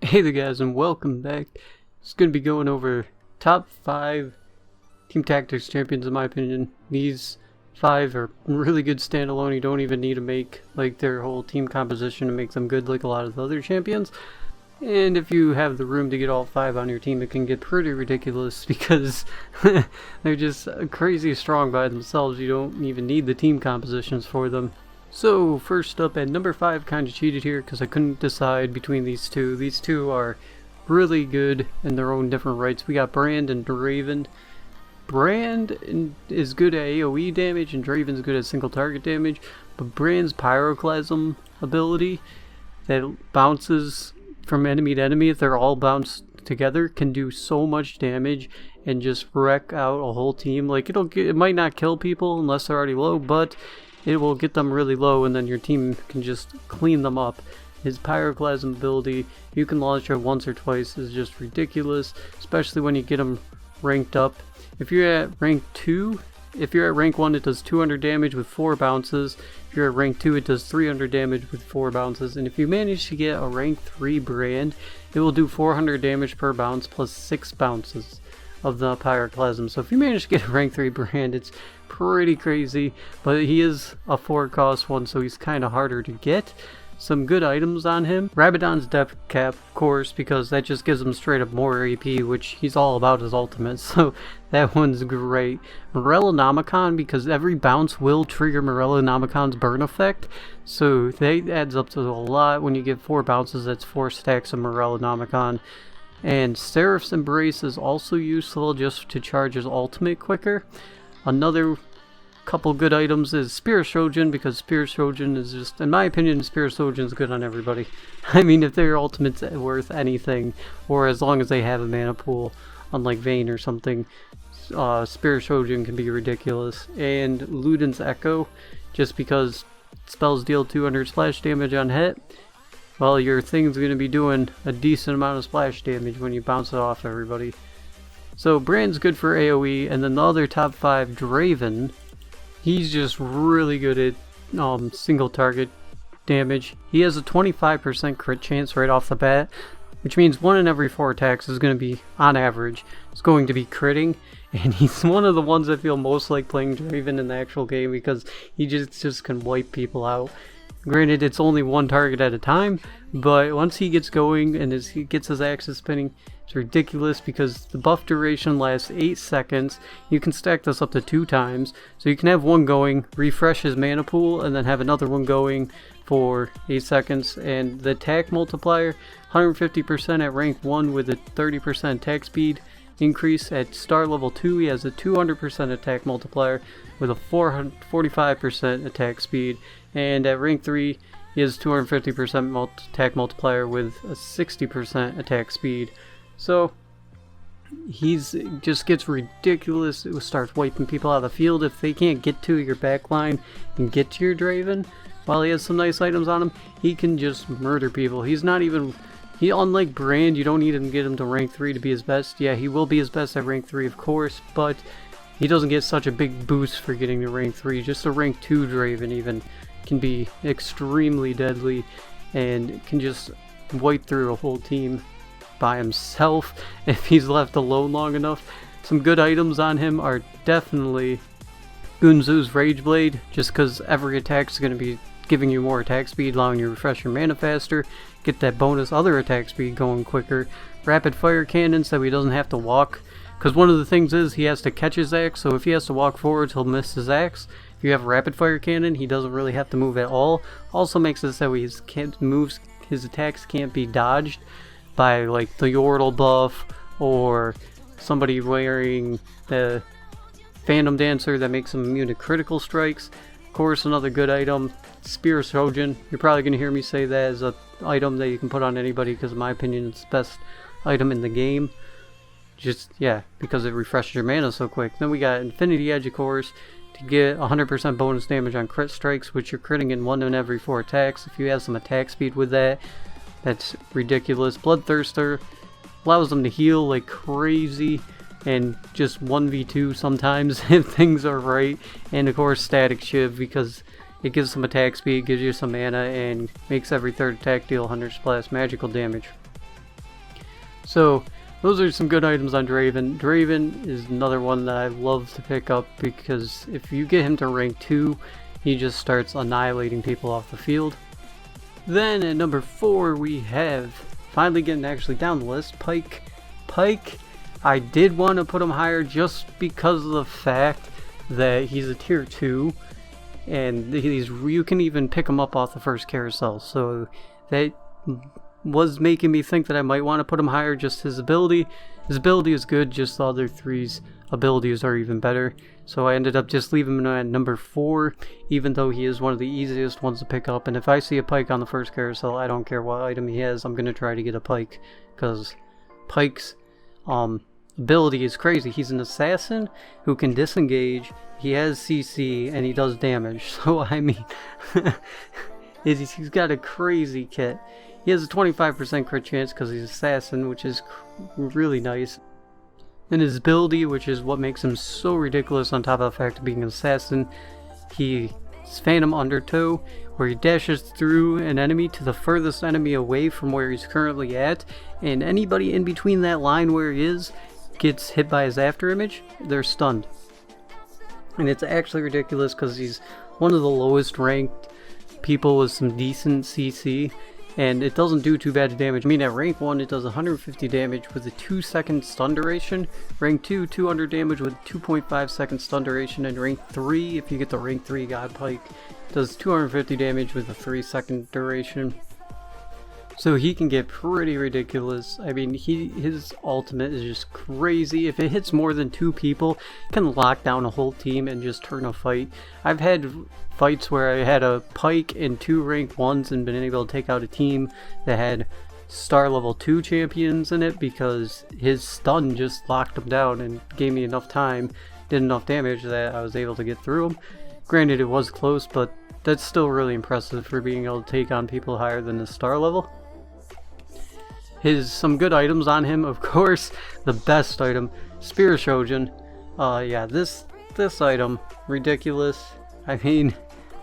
Hey there guys, and welcome back. It's going to be going over top 5 Team Tactics champions in my opinion. These 5 are really good standalone. You don't even need to make like their whole team composition to make them good like a lot of the other champions. And if you have the room to get all 5 on your team, it can get pretty ridiculous because they're just crazy strong by themselves. You don't even need the team compositions for them. So first up at number 5, kind of cheated here because I couldn't decide between these two. These two are really good in their own different rights. We got Brand and Draven. Brand is good at AoE damage and Draven's good at single target damage, but Brand's Pyroclasm ability that bounces from enemy to enemy, if they're all bounced together, can do so much damage and just wreck out a whole team. Like it might not kill people unless they're already low, but it will get them really low and then your team can just clean them up. His Pyroclasm ability, you can launch it once or twice, is just ridiculous, especially when you get him ranked up. If you're at rank 2, if you're at rank 1 it does 200 damage with 4 bounces. If you're at rank 2 it does 300 damage with 4 bounces. And if you manage to get a rank 3 Brand, it will do 400 damage per bounce plus 6 bounces of the Pyroclasm. So if you manage to get a rank 3 Brand, it's pretty crazy, but he is a 4 cost one, so he's kind of harder to get. Some good items on him. Rabadon's Depth Cap, of course, because that just gives him straight up more AP, which he's all about his ultimate, so that one's great. Morellonomicon, because every bounce will trigger Morellonomicon's burn effect, so that adds up to a lot. When you get 4 bounces, that's 4 stacks of Morellonomicon. And Seraph's Embrace is also useful just to charge his ultimate quicker. Another couple good items is Spirit Trojan, because Spirit Trojan is just, in my opinion, Spirit Trojan is good on everybody. I mean, if their ultimate's worth anything, or as long as they have a mana pool, unlike Vayne or something, Spirit Trojan can be ridiculous. And Luden's Echo, just because spells deal 200 splash damage on hit, well, your thing's going to be doing a decent amount of splash damage when you bounce it off everybody. So Brand's good for AoE, and then the other top 5, Draven, he's just really good at single target damage. He has a 25% crit chance right off the bat, which means 1 in every 4 attacks is going to be, on average, is going to be critting. And he's one of the ones I feel most like playing Draven in the actual game because he just can wipe people out. Granted, it's only 1 target at a time, but once he gets going and he gets his axes spinning, it's ridiculous because the buff duration lasts 8 seconds. You can stack this up to 2 times, so you can have one going, refresh his mana pool, and then have another one going for 8 seconds. And the attack multiplier, 150% at rank 1 with a 30% attack speed increase. At star level 2 he has a 200% attack multiplier with a 45% attack speed, and at rank 3 he has 250% attack multiplier with a 60% attack speed. So he's just gets ridiculous. It starts wiping people out of the field. If they can't get to your backline and get to your Draven, while he has some nice items on him, he can just murder people. He's not even, unlike Brand, you don't need to get him to rank 3 to be his best. Yeah, he will be his best at rank 3 of course, but he doesn't get such a big boost for getting to rank 3. Just a rank 2 Draven even can be extremely deadly and can just wipe through a whole team by himself if he's left alone long enough. Some good items on him are definitely Gunzu's Rage Blade, just because every attack is going to be giving you more attack speed, allowing you to refresh your mana faster, get that bonus other attack speed going quicker. Rapid Fire Cannon so he doesn't have to walk, because one of the things is he has to catch his axe, so if he has to walk forwards he'll miss his axe. If you have Rapid Fire Cannon, he doesn't really have to move at all. Also makes it so his attacks can't be dodged by like the Yordle buff or somebody wearing the Phantom Dancer that makes him immune to critical strikes. Of course, another good item, Spear Trojan. You're probably going to hear me say that as an item that you can put on anybody because in my opinion it's the best item in the game. Just, yeah, because it refreshes your mana so quick. Then we got Infinity Edge, of course, to get 100% bonus damage on crit strikes, which you're critting in 1 in every 4 attacks. If you have some attack speed with that, that's ridiculous. Bloodthirster allows them to heal like crazy and just 1v2 sometimes if things are right. And of course Static Shiv, because it gives some attack speed, gives you some mana, and makes every 3rd attack deal 100 splash magical damage. So those are some good items on Draven. Draven is another one that I love to pick up because if you get him to rank 2, he just starts annihilating people off the field. Then at number 4 we have, finally getting actually down the list, Pyke. Pyke, I did want to put him higher just because of the fact that he's a tier 2 and you can even pick him up off the first carousel, so that was making me think that I might want to put him higher. Just his ability is good, just the other three's abilities are even better, so I ended up just leaving him at number 4, even though he is one of the easiest ones to pick up. And if I see a Pyke on the first carousel, I don't care what item he has, I'm going to try to get a Pyke, because Pyke's ability is crazy. He's an assassin who can disengage, he has CC, and he does damage, so I mean he's got a crazy kit. He has a 25% crit chance because he's assassin, which is really nice. And his ability, which is what makes him so ridiculous on top of the fact of being an assassin, he's Phantom Undertow, where he dashes through an enemy to the furthest enemy away from where he's currently at, and anybody in between that line where he is gets hit by his after image, they're stunned. And it's actually ridiculous because he's one of the lowest ranked people with some decent CC, and it doesn't do too bad damage. I mean, at rank 1 it does 150 damage with a 2-second stun duration, rank 2 200 damage with 2.5 second stun duration, and rank 3, if you get the rank 3 God Pyke, does 250 damage with a 3-second duration. So he can get pretty ridiculous. I mean, his ultimate is just crazy. If it hits more than 2 people, it can lock down a whole team and just turn a fight. I've had fights where I had a Pyke and 2 rank 1s and been able to take out a team that had star level 2 champions in it because his stun just locked them down and gave me enough time, did enough damage that I was able to get through them. Granted, it was close, but that's still really impressive for being able to take on people higher than the star level. Some good items on him, of course, the best item, Spear Shogun. Yeah, this item, ridiculous. I mean,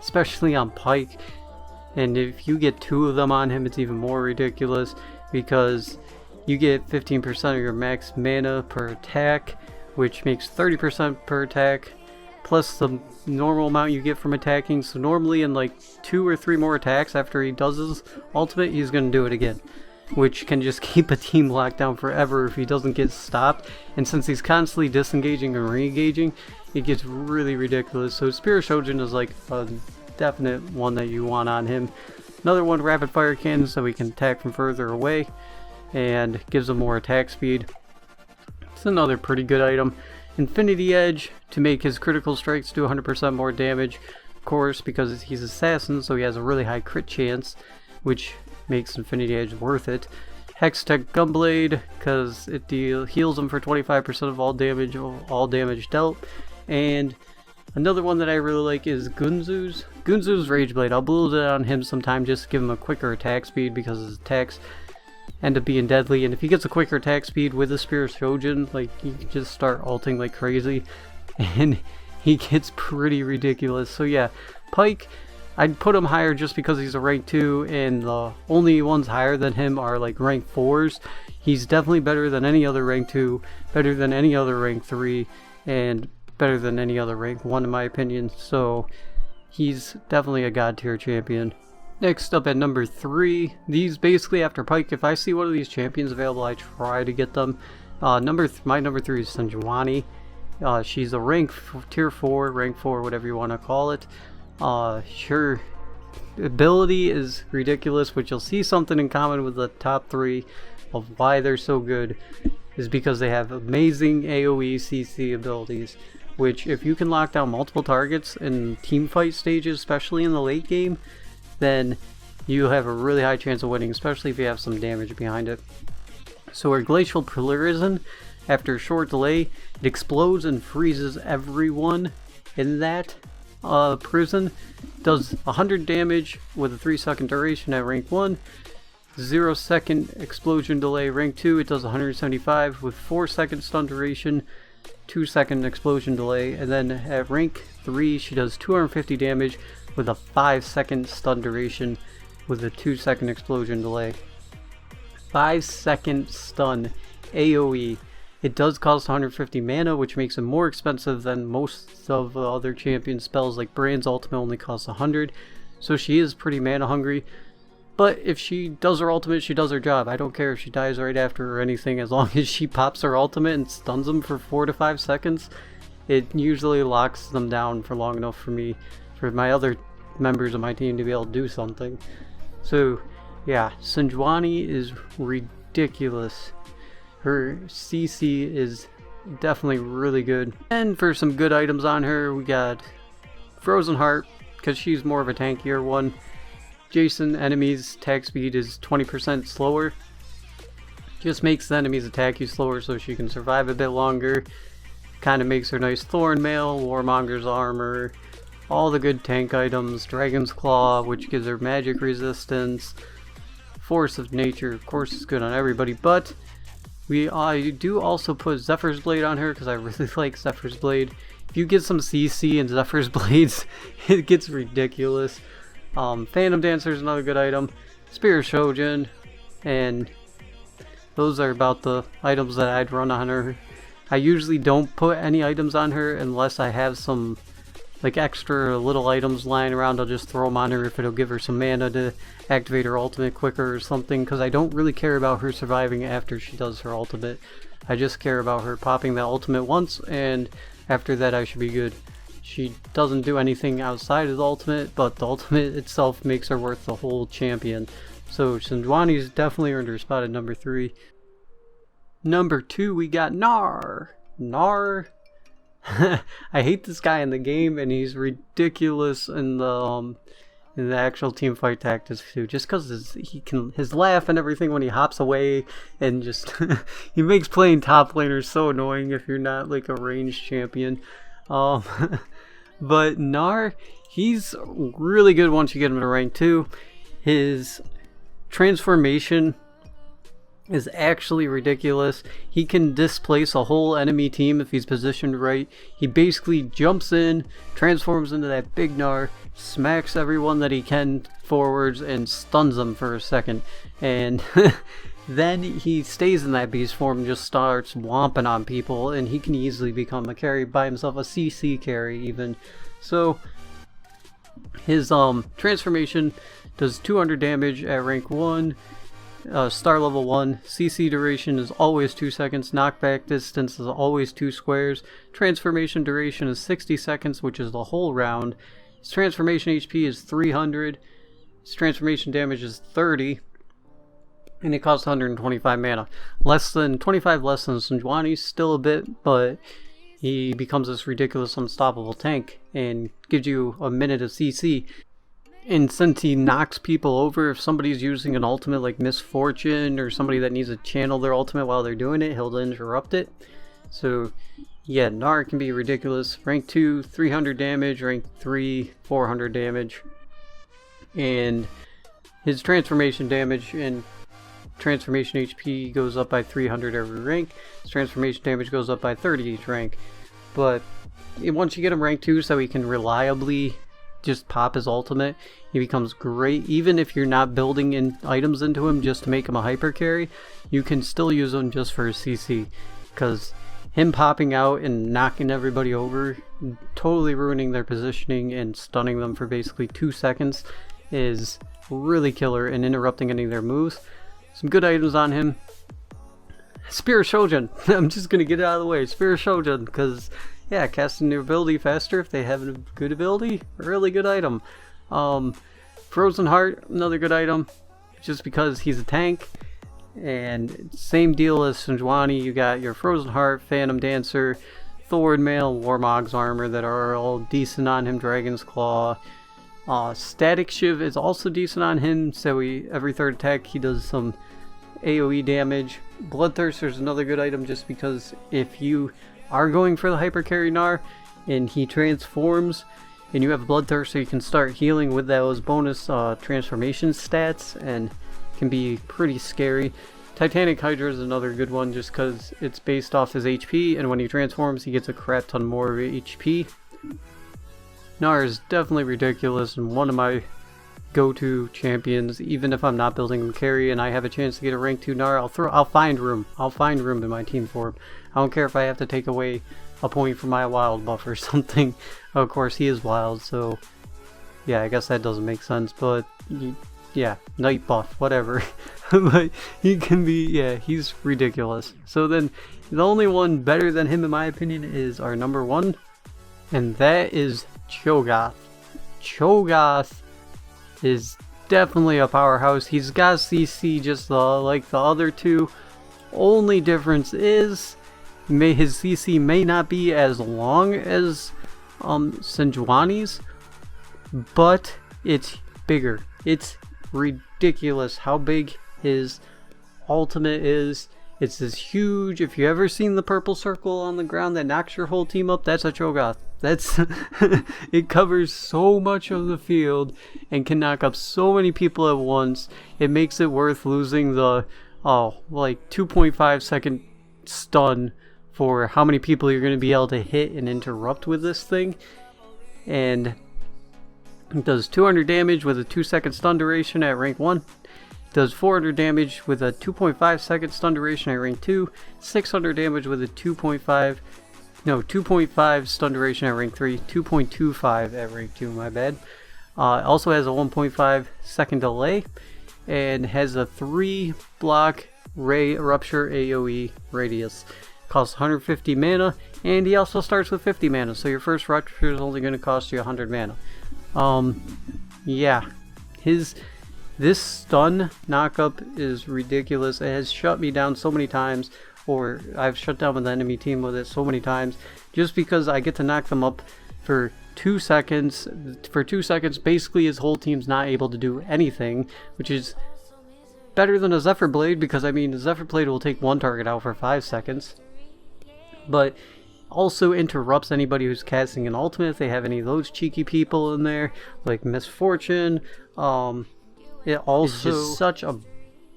especially on Pyke, and if you get 2 of them on him, it's even more ridiculous because you get 15% of your max mana per attack, which makes 30% per attack, plus the normal amount you get from attacking. So normally in like 2 or 3 more attacks after he does his ultimate, he's going to do it again, which can just keep a team locked down forever if he doesn't get stopped. And since he's constantly disengaging and re-engaging, it gets really ridiculous. So Spear Shogun is like a definite one that you want on him. Another one, rapid fire cannons, so he can attack from further away and gives him more attack speed. It's another pretty good item. Infinity Edge to make his critical strikes do 100% more damage, of course, because he's assassin, so he has a really high crit chance, which makes Infinity Edge worth it. Hextech Gunblade, because it heals him for 25% of all damage dealt. And another one that I really like is Gunzu's Rageblade. I'll build it on him sometime just to give him a quicker attack speed because his attacks end up being deadly. And if he gets a quicker attack speed with the Spear Shogun, like, you can just start ulting like crazy and he gets pretty ridiculous. So yeah, Pyke, I'd put him higher just because he's a rank 2, and the only ones higher than him are like rank 4s. He's definitely better than any other rank 2, better than any other rank 3, and better than any other rank 1 in my opinion. So he's definitely a god tier champion. Next up at number 3, these basically after Pyke, if I see one of these champions available, I try to get them. My number 3 is Sejuani. She's a tier 4, rank 4, whatever you want to call it. Her ability is ridiculous, but you'll see something in common with the top 3 of why they're so good is because they have amazing AoE CC abilities, which if you can lock down multiple targets in team fight stages, especially in the late game, then you have a really high chance of winning, especially if you have some damage behind it. So her Glacial Prison, after a short delay, it explodes and freezes everyone in that prison, does 100 damage with a 3-second duration at rank 1, 0-second explosion delay rank 2, it does 175 with 4-second stun duration, 2-second explosion delay, and then at rank 3 she does 250 damage with a 5-second stun duration with a 2-second explosion delay. 5-second stun AoE. It does cost 150 mana, which makes it more expensive than most of the other champion spells, like Brand's ultimate only costs 100, so she is pretty mana hungry. But if she does her ultimate, she does her job. I don't care if she dies right after or anything, as long as she pops her ultimate and stuns them for 4 to 5 seconds, it usually locks them down for long enough for me, for my other members of my team to be able to do something. So yeah, Sejuani is ridiculous. Her CC is definitely really good. And for some good items on her, we got Frozen Heart, because she's more of a tankier one. Jason enemies attack speed is 20% slower. Just makes the enemies attack you slower so she can survive a bit longer. Kind of makes her nice Thorn Mail, Warmonger's Armor, all the good tank items. Dragon's Claw, which gives her magic resistance. Force of Nature, of course, is good on everybody, but I do also put Zephyr's Blade on her because I really like Zephyr's Blade. If you get some CC and Zephyr's Blades, it gets ridiculous. Phantom Dancer is another good item. Spear of Shojin, and those are about the items that I'd run on her. I usually don't put any items on her unless I have some like extra little items lying around. I'll just throw them on her if it'll give her some mana to activate her ultimate quicker or something, because I don't really care about her surviving after she does her ultimate. I just care about her popping that ultimate once, and after that I should be good. She doesn't do anything outside of the ultimate, but the ultimate itself makes her worth the whole champion. So Sejuani's definitely earned her spot at number 3. Number 2, we got Gnar. Gnar. I hate this guy in the game, and he's ridiculous in the actual team fight tactics too. Just because his laugh and everything when he hops away, and just he makes playing top laners so annoying if you're not like a ranged champion. But Gnar, he's really good once you get him to rank 2. His transformation is actually ridiculous. He can displace a whole enemy team if he's positioned right. He basically jumps in, transforms into that big Gnar, smacks everyone that he can forwards, and stuns them for a second. And then he stays in that beast form and just starts whomping on people, and he can easily become a carry by himself, a CC carry even. So his transformation does 200 damage at rank 1. Star level 1, CC duration is always 2 seconds, knockback distance is always 2 squares, transformation duration is 60 seconds, which is the whole round. His transformation HP is 300, his transformation damage is 30, and it costs 125 mana. Less than 25 less than Sejuani, still a bit, but he becomes this ridiculous unstoppable tank and gives you a minute of CC. And since he knocks people over, if somebody's using an ultimate like Misfortune or somebody that needs to channel their ultimate while they're doing it, he'll interrupt it. So yeah, Gnar can be ridiculous. Rank 2, 300 damage. Rank 3, 400 damage. And his transformation damage and transformation HP goes up by 300 every rank. His transformation damage goes up by 30 each rank. But once you get him rank 2 so he can reliably just pop his ultimate, he becomes great. Even if you're not building in items into him just to make him a hyper carry, you can still use him just for his CC, because him popping out and knocking everybody over, totally ruining their positioning and stunning them for basically 2 seconds, is really killer, and interrupting any of their moves. Some good items on him. Spear of Shojin. I'm just gonna get it out of the way. Spear of Shojin, because yeah, casting their ability faster if they have a good ability. Really good item. Frozen Heart, another good item, just because he's a tank. And same deal as Sejuani, you got your Frozen Heart, Phantom Dancer, Thorn Mail, Warmog's Armor that are all decent on him, Dragon's Claw. Static Shiv is also decent on him, so every third attack he does some AoE damage. Bloodthirster is another good item just because if you are going for the hyper carry Gnar and he transforms and you have Bloodthirster, you can start healing with those bonus transformation stats and can be pretty scary. Titanic Hydra is another good one just because it's based off his HP, and when he transforms he gets a crap ton more of HP. Gnar is definitely ridiculous and one of my go-to champions. Even if I'm not building him carry and I have a chance to get a rank 2 Gnar, I'll find room in my team for him. I don't care if I have to take away a point from my wild buff or something. Of course he is wild, so yeah, I guess that doesn't make sense, but yeah, night buff, whatever. But he can be, yeah, he's ridiculous. So then the only one better than him in my opinion is our number 1, and that is Cho'Gath. Cho'Gath is definitely a powerhouse. He's got CC just like the other two. Only difference is his CC may not be as long as Sejuani's, but it's bigger. It's ridiculous how big his ultimate is. It's this huge. If you ever seen the purple circle on the ground that knocks your whole team up, that's a Cho'Gath. That's it covers so much of the field and can knock up so many people at once. It makes it worth losing the like 2.5 second stun for how many people you're going to be able to hit and interrupt with this thing. And it does 200 damage with a 2-second stun duration at rank 1. Does 400 damage with a 2.5 second stun duration at rank 2, 600 damage with a 2.5 stun duration at rank 3, 2.25 at rank 2, my bad. Also has a 1.5 second delay, and has a 3 block Ray Rupture AoE radius. Costs 150 mana, and he also starts with 50 mana, so your first Rupture is only going to cost you 100 mana. Yeah, this stun knockup is ridiculous. It has shut me down so many times, or I've shut down the enemy team with it so many times, just because I get to knock them up for 2 seconds. For 2 seconds, basically his whole team's not able to do anything, which is better than a Zephyr Blade, because I mean, a Zephyr Blade will take one target out for 5 seconds. But also interrupts anybody who's casting an ultimate if they have any of those cheeky people in there, like Misfortune. It also is just such a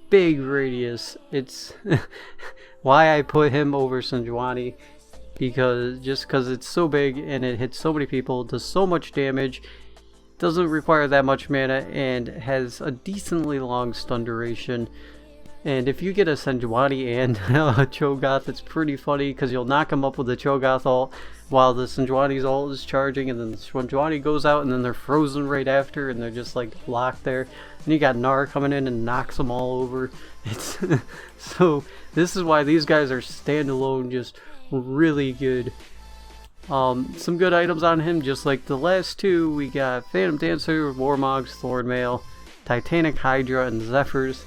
big radius. It's why I put him over Sejuani, because it's so big and it hits so many people, does so much damage, doesn't require that much mana, and has a decently long stun duration. And if you get a Sejuani and a Cho'Gath, it's pretty funny, because you'll knock him up with the Cho'Gath ult while the Sejuani's ult is charging, and then the Sejuani goes out and then they're frozen right after and they're just like locked there. And you got Gnar coming in and knocks them all over. It's so this is why these guys are standalone, just really good. Some good items on him, just like the last two. We got Phantom Dancer, Warmogs, Thornmail, Titanic Hydra, and Zephyrs.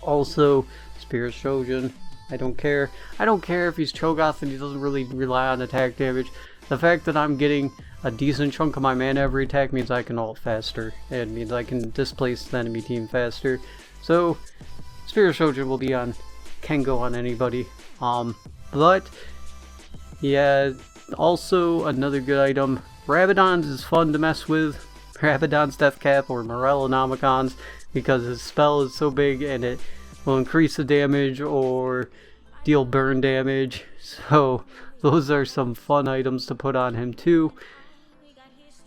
Also, Spirit Shogun. I don't care if he's Cho'Gath and he doesn't really rely on attack damage. The fact that I'm getting a decent chunk of my mana every attack means I can ult faster, and means I can displace the enemy team faster. So, Spirit Shogun will be on, can go on anybody. But yeah, also another good item, Rabadon's is fun to mess with. Rabadon's Death Cap or Morellonomicons, because his spell is so big and it will increase the damage or deal burn damage. So those are some fun items to put on him too.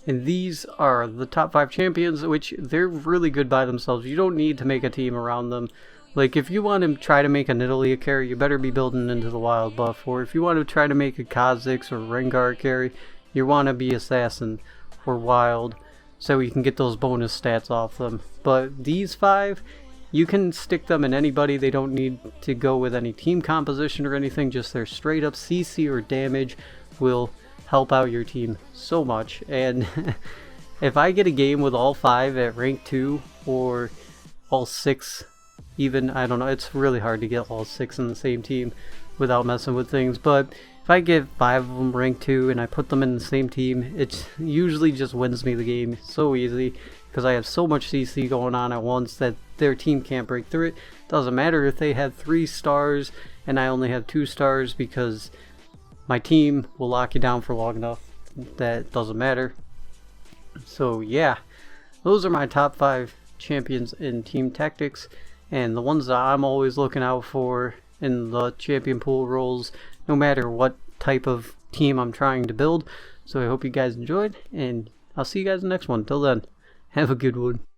And these are the top 5 champions, which they're really good by themselves. You don't need to make a team around them. Like, if you want to try to make a Nidalee a carry, you better be building into the wild buff. Or if you want to try to make a Kha'Zix or Rengar carry, you want to be Assassin or Wild, so you can get those bonus stats off them. But these 5, you can stick them in anybody. They don't need to go with any team composition or anything. Just their straight up CC or damage will help out your team so much. And if I get a game with all 5 at rank 2 or all 6 even, I don't know, it's really hard to get all 6 in the same team without messing with things. But if I get 5 of them rank 2 and I put them in the same team, it usually just wins me the game so easy, because I have so much CC going on at once that their team can't break through it. Doesn't matter if they have 3 stars and I only have 2 stars, because my team will lock you down for long enough. That doesn't matter. So yeah, those are my top 5 champions in Team Tactics, and the ones that I'm always looking out for in the champion pool roles, no matter what type of team I'm trying to build. So I hope you guys enjoyed, and I'll see you guys in the next one. Till then. Have a good one.